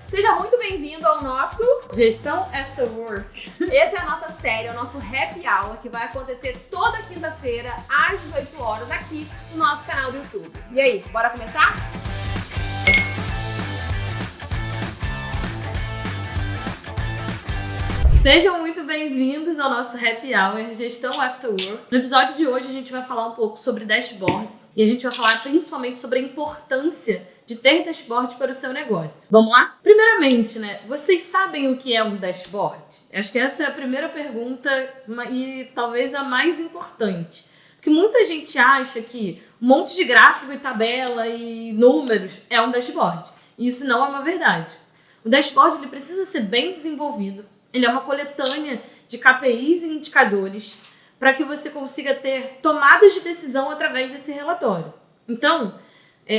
Seja muito bem-vindo ao nosso Gestão After Work. Essa é a nossa série, é o nosso Happy Hour, que vai acontecer toda quinta-feira, às 18 horas, aqui no nosso canal do YouTube. E aí, bora começar? Sejam muito bem-vindos ao nosso Happy Hour, Gestão After Work. No episódio de hoje a gente vai falar um pouco sobre dashboards e a gente vai falar principalmente sobre a importância de ter dashboard para o seu negócio. Vamos lá? Primeiramente, vocês sabem o que é um dashboard? Acho que essa é a primeira pergunta e talvez a mais importante. Porque muita gente acha que um monte de gráfico e tabela e números é um dashboard. E isso não é uma verdade. O dashboard ele precisa ser bem desenvolvido. Ele é uma coletânea de KPIs e indicadores para que você consiga ter tomadas de decisão através desse relatório. Então,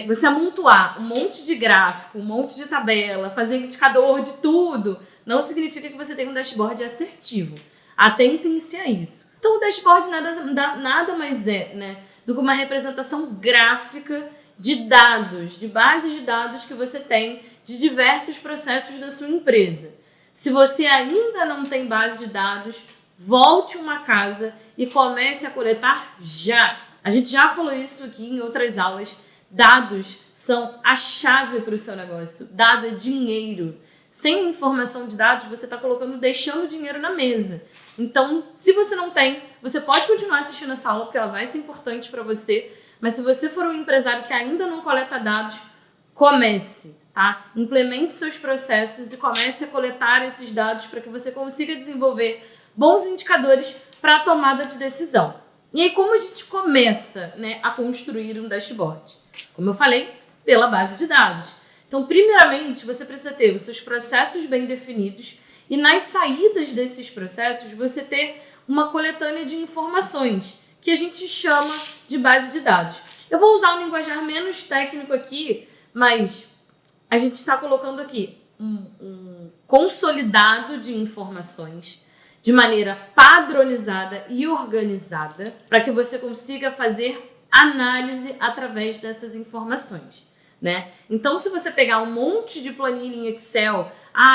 você amontoar um monte de gráfico, um monte de tabela, fazer indicador de tudo, não significa que você tem um dashboard assertivo. Atentem-se a isso. Então, o dashboard nada mais é do que uma representação gráfica de dados, de bases de dados que você tem de diversos processos da sua empresa. Se você ainda não tem base de dados, volte uma casa e comece a coletar já. A gente já falou isso aqui em outras aulas. Dados são a chave para o seu negócio. Dado é dinheiro. Sem informação de dados, você está deixando dinheiro na mesa. Então, se você não tem, você pode continuar assistindo essa aula, porque ela vai ser importante para você. Mas se você for um empresário que ainda não coleta dados, comece. Implemente seus processos e comece a coletar esses dados para que você consiga desenvolver bons indicadores para a tomada de decisão. E aí, como a gente começa a construir um dashboard? Como eu falei, pela base de dados. Então, primeiramente, você precisa ter os seus processos bem definidos e nas saídas desses processos, você ter uma coletânea de informações que a gente chama de base de dados. Eu vou usar um linguajar menos técnico aqui, mas a gente está colocando aqui um consolidado de informações de maneira padronizada e organizada para que você consiga fazer análise através dessas informações. Então, se você pegar um monte de planilha em Excel,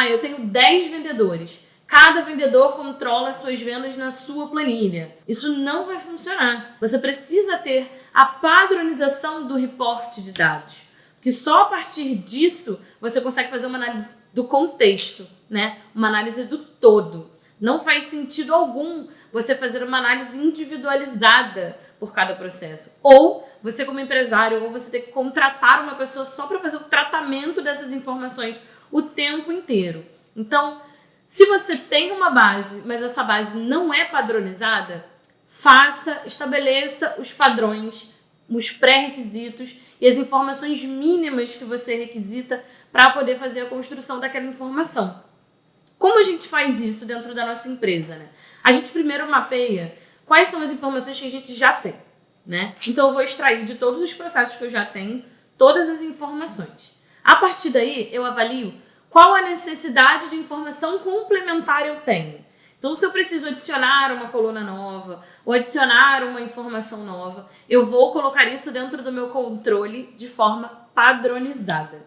eu tenho 10 vendedores, cada vendedor controla as suas vendas na sua planilha. Isso não vai funcionar. Você precisa ter a padronização do reporte de dados. Que só a partir disso você consegue fazer uma análise do contexto, uma análise do todo. Não faz sentido algum você fazer uma análise individualizada por cada processo. Ou você como empresário, ou você ter que contratar uma pessoa só para fazer o tratamento dessas informações o tempo inteiro. Então, se você tem uma base, mas essa base não é padronizada, estabeleça os padrões, os pré-requisitos e as informações mínimas que você requisita para poder fazer a construção daquela informação. Como a gente faz isso dentro da nossa empresa? A gente primeiro mapeia quais são as informações que a gente já tem. Então eu vou extrair de todos os processos que eu já tenho todas as informações. A partir daí eu avalio qual a necessidade de informação complementar eu tenho. Então, se eu preciso adicionar uma coluna nova ou adicionar uma informação nova, eu vou colocar isso dentro do meu controle de forma padronizada,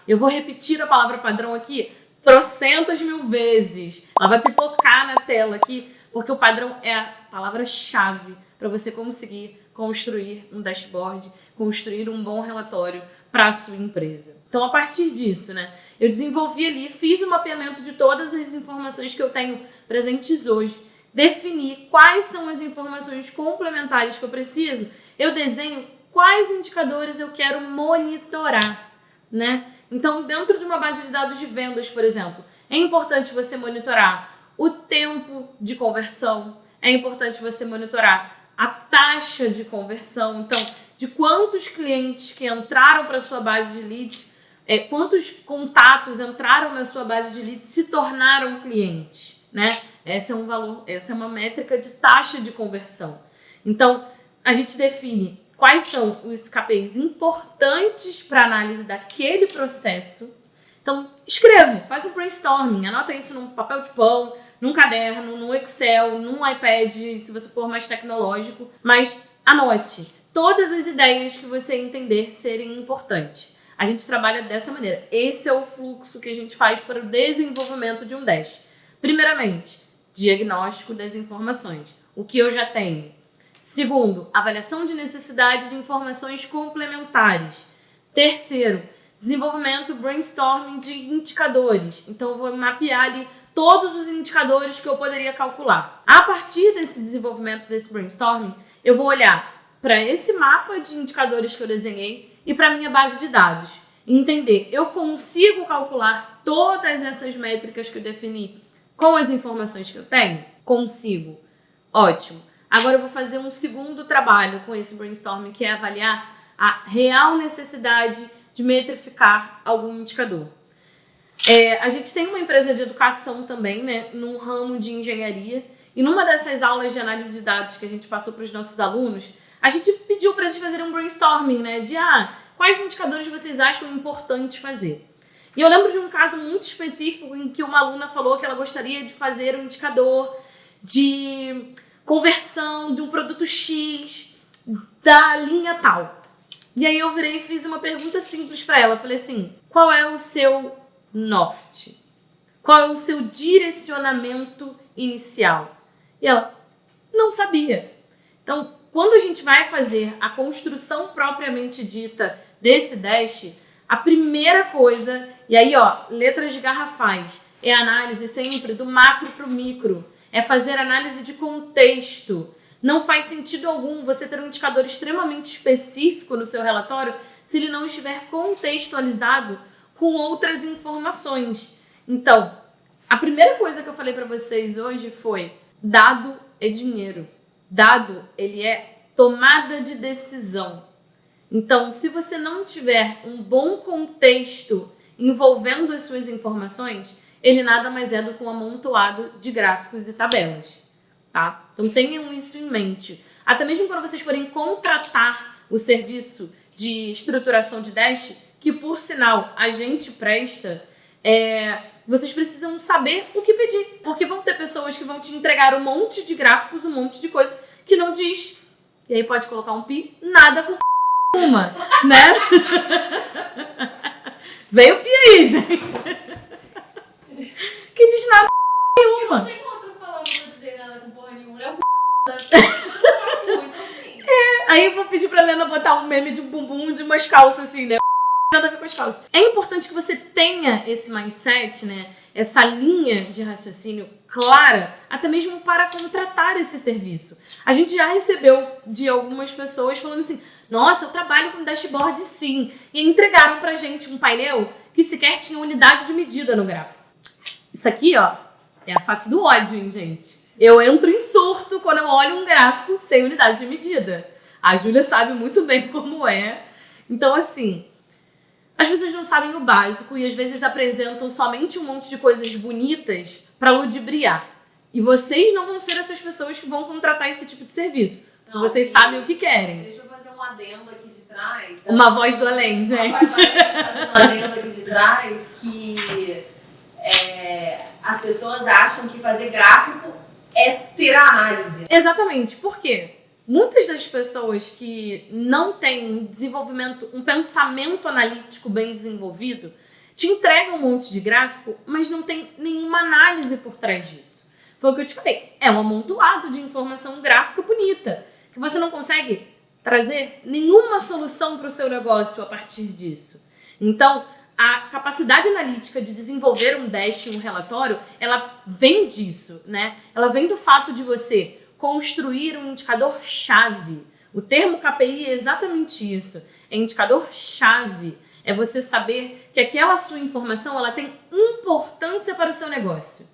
Eu vou repetir a palavra padrão aqui trocentas mil vezes. Ela vai pipocar na tela aqui, porque o padrão é a palavra-chave para você conseguir construir um dashboard, construir um bom relatório para a sua empresa. Então, a partir disso, eu desenvolvi ali, fiz o mapeamento de todas as informações que eu tenho presentes hoje, defini quais são as informações complementares que eu preciso, eu desenho quais indicadores eu quero monitorar, Então, dentro de uma base de dados de vendas, por exemplo, é importante você monitorar o tempo de conversão, é importante você monitorar a taxa de conversão, então, de quantos clientes que entraram para a sua base de leads, quantos contatos entraram na sua base de leads se tornaram clientes, Essa é uma métrica de taxa de conversão. Então, a gente define quais são os KPIs importantes para a análise daquele processo. Então, escreva, faz um brainstorming, anota isso num papel de pão, num caderno, no Excel, num iPad, se você for mais tecnológico, mas anote todas as ideias que você entender serem importantes. A gente trabalha dessa maneira. Esse é o fluxo que a gente faz para o desenvolvimento de um dash. Primeiramente, diagnóstico das informações. O que eu já tenho. Segundo, avaliação de necessidade de informações complementares. Terceiro, desenvolvimento, brainstorming de indicadores. Então, eu vou mapear ali todos os indicadores que eu poderia calcular. A partir desse desenvolvimento, desse brainstorming, eu vou olhar para esse mapa de indicadores que eu desenhei e para a minha base de dados. Entender, eu consigo calcular todas essas métricas que eu defini com as informações que eu tenho? Consigo. Ótimo. Agora eu vou fazer um segundo trabalho com esse brainstorming, que é avaliar a real necessidade de metrificar algum indicador. A gente tem uma empresa de educação também, né, num ramo de engenharia, e numa dessas aulas de análise de dados que a gente passou para os nossos alunos, a gente pediu para eles fazerem um brainstorming, né, de quais indicadores vocês acham importante fazer. E eu lembro de um caso muito específico em que uma aluna falou que ela gostaria de fazer um indicador de conversão de um produto X da linha tal. E aí eu virei e fiz uma pergunta simples para ela. Falei assim, qual é o seu norte? Qual é o seu direcionamento inicial? E ela não sabia. Então, quando a gente vai fazer a construção propriamente dita desse dash, a primeira coisa, e aí letras de garrafais, é a análise sempre do macro para o micro, é fazer análise de contexto. Não faz sentido algum você ter um indicador extremamente específico no seu relatório se ele não estiver contextualizado com outras informações. Então, a primeira coisa que eu falei para vocês hoje foi: dado é dinheiro. Dado, ele é tomada de decisão. Então, se você não tiver um bom contexto envolvendo as suas informações, ele nada mais é do que um amontoado de gráficos e tabelas, tá? Então, tenham isso em mente. Até mesmo quando vocês forem contratar o serviço de estruturação de dash, que, por sinal, a gente presta, vocês precisam saber o que pedir. Porque vão ter pessoas que vão te entregar um monte de gráficos, um monte de coisa que não diz, e aí pode colocar um pi, nada com uma, né? Veio o pi aí, gente. Que diz nada com nenhuma. Não tem outra palavra pra dizer nada com porra nenhuma. É o então, assim. Aí eu vou pedir pra Helena botar um meme de um bumbum de umas calças assim, né? Nada a ver com as calças. É importante que você tenha esse mindset, né? Essa linha de raciocínio clara, até mesmo para contratar esse serviço. A gente já recebeu de algumas pessoas falando assim: nossa, eu trabalho com dashboard sim. E entregaram pra gente um painel que sequer tinha unidade de medida no gráfico. Isso aqui, é a face do ódio, hein, gente? Eu entro em surto quando eu olho um gráfico sem unidade de medida. A Júlia sabe muito bem como é. Então, assim, as pessoas não sabem o básico e às vezes apresentam somente um monte de coisas bonitas para ludibriar. E vocês não vão ser essas pessoas que vão contratar esse tipo de serviço. Não, vocês sabem o que querem. Deixa eu fazer um adendo aqui de trás. Uma voz do além, gente. Fazer um adendo aqui de trás que as pessoas acham que fazer gráfico é ter a análise. Exatamente. Por quê? Muitas das pessoas que não têm um desenvolvimento, um pensamento analítico bem desenvolvido, te entregam um monte de gráfico, mas não tem nenhuma análise por trás disso. Foi o que eu te falei. É um amontoado de informação gráfica bonita, que você não consegue trazer nenhuma solução para o seu negócio a partir disso. Então, a capacidade analítica de desenvolver um dash, um relatório, ela vem disso, né? Ela vem do fato de você construir um indicador-chave. O termo KPI é exatamente isso. É indicador-chave. É você saber que aquela sua informação ela tem importância para o seu negócio.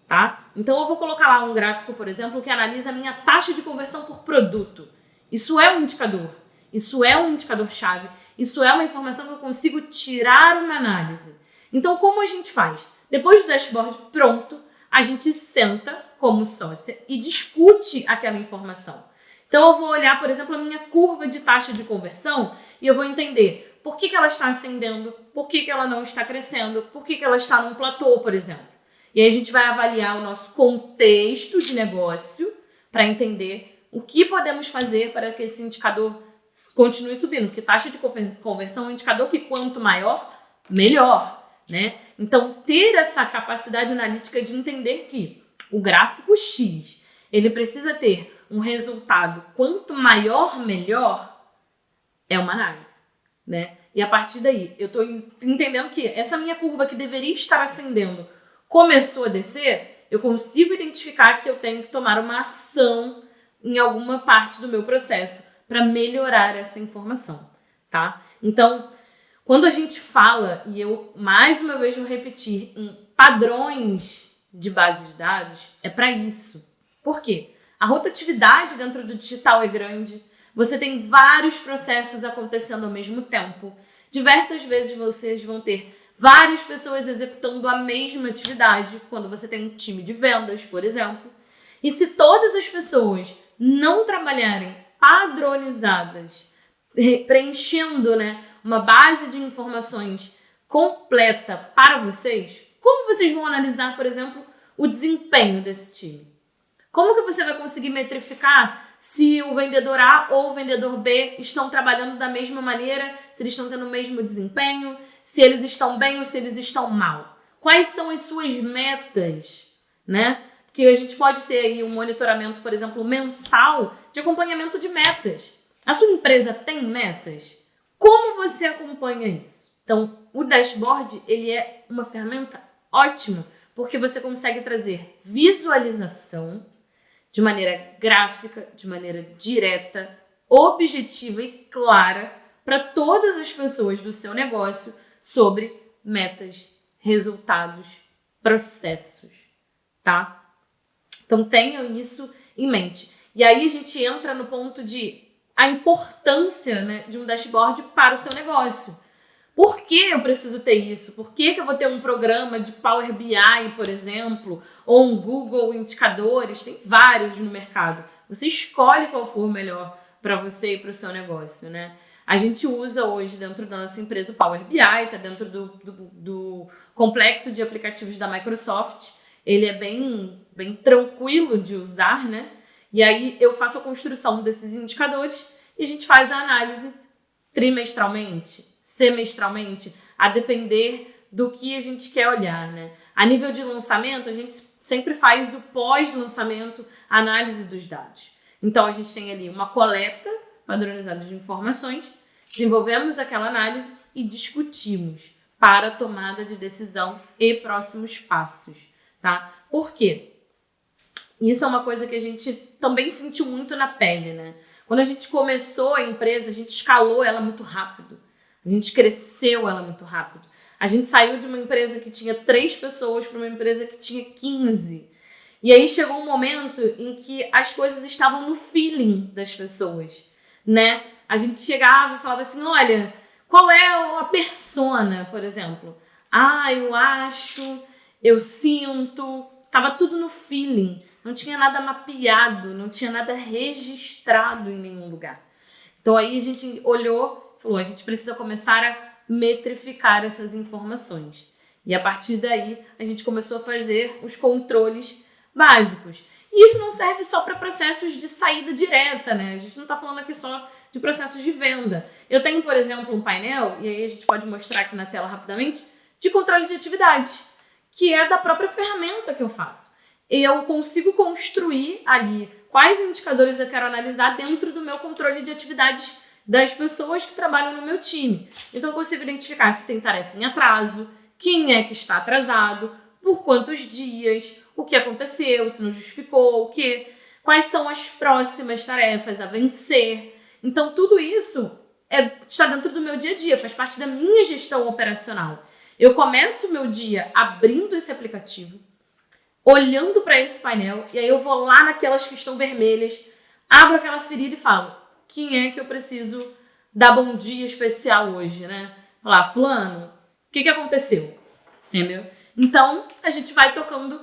Tá? Então eu vou colocar lá um gráfico, por exemplo, que analisa a minha taxa de conversão por produto. Isso é um indicador. Isso é um indicador-chave. Isso é uma informação que eu consigo tirar uma análise. Então, como a gente faz? Depois do dashboard pronto, a gente senta como sócia e discute aquela informação. Então, eu vou olhar, por exemplo, a minha curva de taxa de conversão e eu vou entender por que ela está ascendendo, por que ela não está crescendo, por que ela está num platô, por exemplo. E aí a gente vai avaliar o nosso contexto de negócio para entender o que podemos fazer para que esse indicador continue subindo, porque taxa de conversão é um indicador que quanto maior, melhor, né? Então, ter essa capacidade analítica de entender que o gráfico X, ele precisa ter um resultado quanto maior, melhor, é uma análise, né? E a partir daí, eu estou entendendo que essa minha curva que deveria estar ascendendo começou a descer, eu consigo identificar que eu tenho que tomar uma ação em alguma parte do meu processo para melhorar essa informação, tá? Então, quando a gente fala, e eu mais uma vez vou repetir, em padrões de base de dados, é para isso. Por quê? A rotatividade dentro do digital é grande, você tem vários processos acontecendo ao mesmo tempo, diversas vezes vocês vão ter várias pessoas executando a mesma atividade, quando você tem um time de vendas, por exemplo. E se todas as pessoas não trabalharem padronizadas, preenchendo, né, uma base de informações completa para vocês, como vocês vão analisar, por exemplo, o desempenho desse time? Como que você vai conseguir metrificar se o vendedor A ou o vendedor B estão trabalhando da mesma maneira, se eles estão tendo o mesmo desempenho, se eles estão bem ou se eles estão mal? Quais são as suas metas, né? Que a gente pode ter aí um monitoramento, por exemplo, mensal de acompanhamento de metas. A sua empresa tem metas? Como você acompanha isso? Então, o dashboard, ele é uma ferramenta ótima, porque você consegue trazer visualização de maneira gráfica, de maneira direta, objetiva e clara para todas as pessoas do seu negócio sobre metas, resultados, processos, tá? Então, tenham isso em mente. E aí a gente entra no ponto de a importância, né, de um dashboard para o seu negócio. Por que eu preciso ter isso? Por que eu vou ter um programa de Power BI, por exemplo, ou um Google Indicadores? Tem vários no mercado. Você escolhe qual for o melhor para você e para o seu negócio, né? A gente usa hoje dentro da nossa empresa o Power BI, está dentro do complexo de aplicativos da Microsoft. Ele é bem tranquilo de usar, né? E aí eu faço a construção desses indicadores e a gente faz a análise trimestralmente, semestralmente, a depender do que a gente quer olhar, né? A nível de lançamento, a gente sempre faz o pós-lançamento, a análise dos dados. Então, a gente tem ali uma coleta padronizada de informações, desenvolvemos aquela análise e discutimos para a tomada de decisão e próximos passos, tá? Por quê? Isso é uma coisa que a gente também sentiu muito na pele, né? Quando a gente começou a empresa, a gente escalou ela muito rápido. A gente cresceu ela muito rápido. A gente saiu de uma empresa que tinha 3 pessoas para uma empresa que tinha 15. E aí chegou um momento em que as coisas estavam no feeling das pessoas, né? A gente chegava e falava assim, olha, qual é a persona, por exemplo? Ah, eu acho, eu sinto... Tava tudo no feeling, não tinha nada mapeado, não tinha nada registrado em nenhum lugar. Então aí a gente olhou, falou, a gente precisa começar a metrificar essas informações. E a partir daí a gente começou a fazer os controles básicos. E isso não serve só para processos de saída direta, né? A gente não está falando aqui só de processos de venda. Eu tenho, por exemplo, um painel, e aí a gente pode mostrar aqui na tela rapidamente, de controle de atividade, que é da própria ferramenta que eu faço. Eu consigo construir ali quais indicadores eu quero analisar dentro do meu controle de atividades das pessoas que trabalham no meu time. Então eu consigo identificar se tem tarefa em atraso, quem é que está atrasado, por quantos dias, o que aconteceu, se não justificou, o quê, quais são as próximas tarefas a vencer. Então tudo isso está dentro do meu dia a dia, faz parte da minha gestão operacional. Eu começo o meu dia abrindo esse aplicativo, olhando para esse painel, e aí eu vou lá naquelas que estão vermelhas, abro aquela ferida e falo, quem é que eu preciso dar bom dia especial hoje, né? Falar, fulano, o que aconteceu? Entendeu? Então, a gente vai tocando.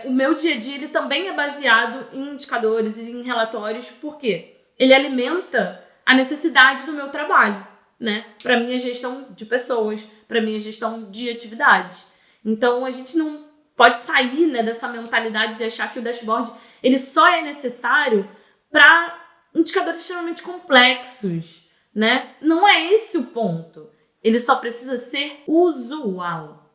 O meu dia a dia ele também é baseado em indicadores e em relatórios, porque ele alimenta a necessidade do meu trabalho, né? Para minha gestão de pessoas, para minha gestão de atividades. Então, a gente não pode sair, né, dessa mentalidade de achar que o dashboard ele só é necessário para indicadores extremamente complexos, né? Não é esse o ponto. Ele só precisa ser usual.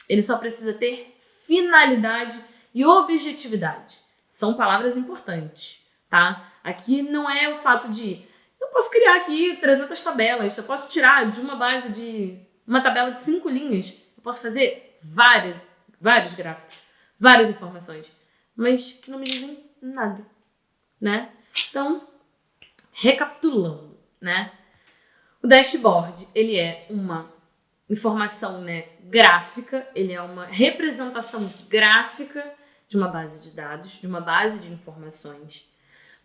Ele só precisa ter finalidade e objetividade. São palavras importantes, tá? Aqui não é o fato de eu posso criar aqui 300 tabelas, eu posso tirar de uma base de uma tabela de 5 linhas, eu posso fazer vários gráficos, várias informações, mas que não me dizem nada, né? Então, recapitulando, né? O dashboard, ele é uma informação, né, gráfica, ele é uma representação gráfica de uma base de dados, de uma base de informações.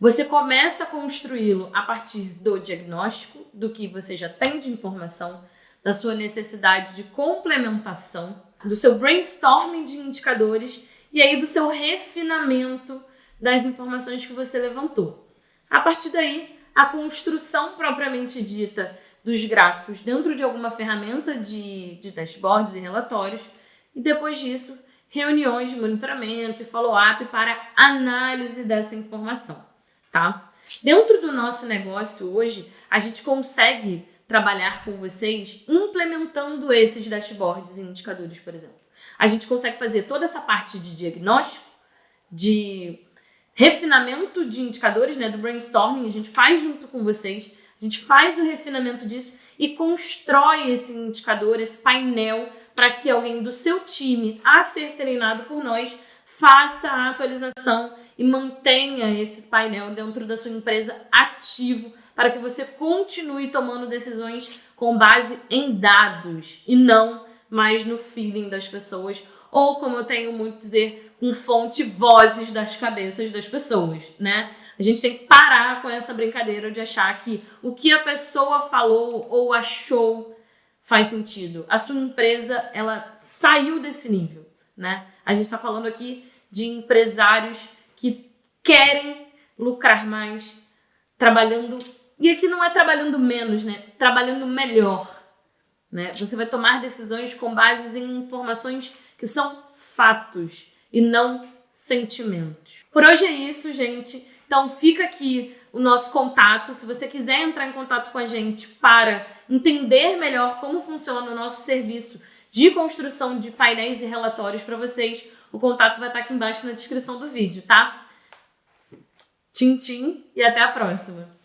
Você começa a construí-lo a partir do diagnóstico, do que você já tem de informação, da sua necessidade de complementação, do seu brainstorming de indicadores e aí do seu refinamento das informações que você levantou. A partir daí, a construção propriamente dita dos gráficos dentro de alguma ferramenta de dashboards e relatórios, e depois disso, reuniões de monitoramento e follow-up para análise dessa informação, tá? Dentro do nosso negócio hoje, a gente consegue trabalhar com vocês implementando esses dashboards e indicadores, por exemplo. A gente consegue fazer toda essa parte de diagnóstico, de refinamento de indicadores, né, do brainstorming, a gente faz junto com vocês, a gente faz o refinamento disso e constrói esse indicador, esse painel, para que alguém do seu time, a ser treinado por nós, faça a atualização e mantenha esse painel dentro da sua empresa ativo, para que você continue tomando decisões com base em dados e não mais no feeling das pessoas, ou, como eu tenho muito dizer, com fonte vozes das cabeças das pessoas, né? A gente tem que parar com essa brincadeira de achar que o que a pessoa falou ou achou faz sentido. A sua empresa, ela saiu desse nível, né? A gente está falando aqui de empresários que querem lucrar mais, trabalhando... E aqui não é trabalhando menos, né? Trabalhando melhor, né? Você vai tomar decisões com base em informações que são fatos e não sentimentos. Por hoje é isso, gente. Então fica aqui o nosso contato. Se você quiser entrar em contato com a gente para entender melhor como funciona o nosso serviço de construção de painéis e relatórios para vocês, o contato vai estar aqui embaixo na descrição do vídeo, tá? Tchim, tchim e até a próxima!